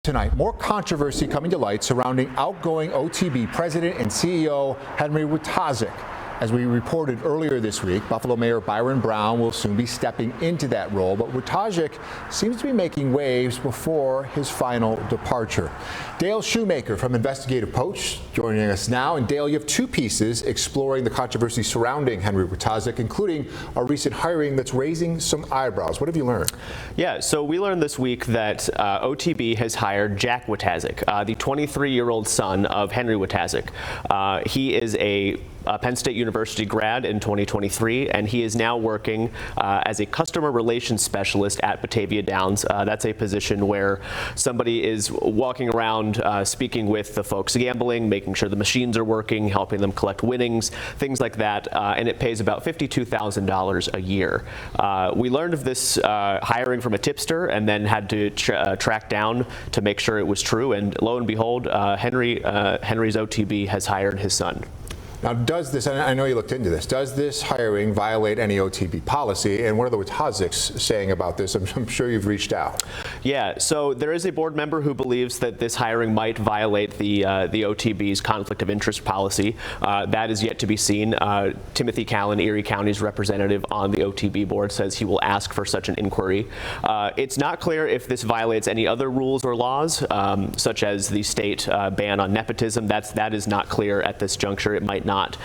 Tonight, more controversy coming to light surrounding outgoing OTB President and CEO Henry Wojtaszek. As we reported earlier this week, Buffalo Mayor Byron Brown will soon be stepping into that role, but Wojtaszek seems to be making waves before his final departure. Dale Shoemaker from Investigative Post joining us now. And Dale, you have two pieces exploring the controversy surrounding Henry Wojtaszek, including a recent hiring that's raising some eyebrows. What have you learned? Yeah, so we learned this week that OTB has hired Jack Wojtaszek, the 23-year-old son of Henry Wojtaszek. He is a Penn State University grad in 2023, and he is now working as a customer relations specialist at Batavia Downs. That's a position where somebody is walking around speaking with the folks gambling, making sure the machines are working, helping them collect winnings, things like that, and it pays about $52,000 a year. We learned of this hiring from a tipster and then had to track down to make sure it was true, and lo and behold, Henry's OTB has hired his son. Now, does this, and I know you looked into this, does this hiring violate any OTB policy? And what are the Wojtaszeks saying about this? I'm sure you've reached out. Yeah, so there is a board member who believes that this hiring might violate the OTB's conflict of interest policy. That is yet to be seen. Timothy Callan, Erie County's representative on the OTB board, says he will ask for such an inquiry. It's not clear if this violates any other rules or laws, such as the state ban on nepotism. That is not clear at this juncture. It might not.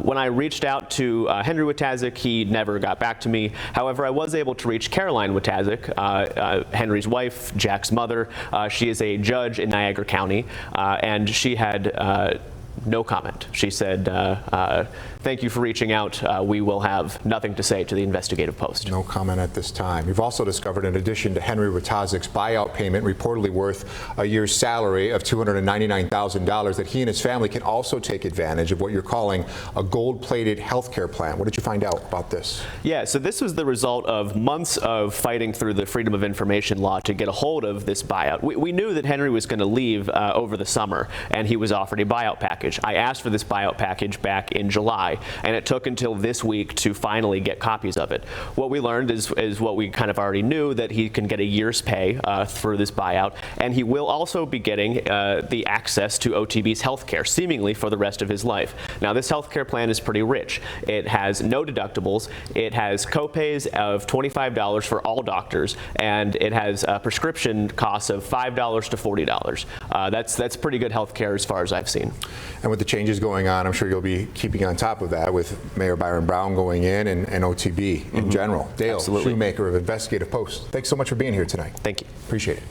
When I reached out to Henry Wojtaszek, he never got back to me. However, I was able to reach Caroline Wojtaszek, Henry's wife, Jack's mother. She is a judge in Niagara County, and she had no comment. She said, thank you for reaching out. We will have nothing to say to the Investigative Post. No comment at this time. You've also discovered, in addition to Henry Wojtaszek's buyout payment, reportedly worth a year's salary of $299,000, that he and his family can also take advantage of what you're calling a gold-plated health care plan. What did you find out about this? Yeah, so this was the result of months of fighting through the Freedom of Information law to get a hold of this buyout. We knew that Henry was going to leave over the summer, and he was offered a buyout package. I asked for this buyout package back in July, and it took until this week to finally get copies of it. What we learned is what we kind of already knew, that he can get a year's pay through this buyout, and he will also be getting the access to OTB's health care, seemingly for the rest of his life. Now, this health care plan is pretty rich. It has no deductibles, it has copays of $25 for all doctors, and it has prescription costs of $5 to $40. That's pretty good health care as far as I've seen. And with the changes going on, I'm sure you'll be keeping on top of that with Mayor Byron Brown going in and OTB in general. Dale Shoemaker of Investigative Post, thanks so much for being here tonight. Thank you. Appreciate it.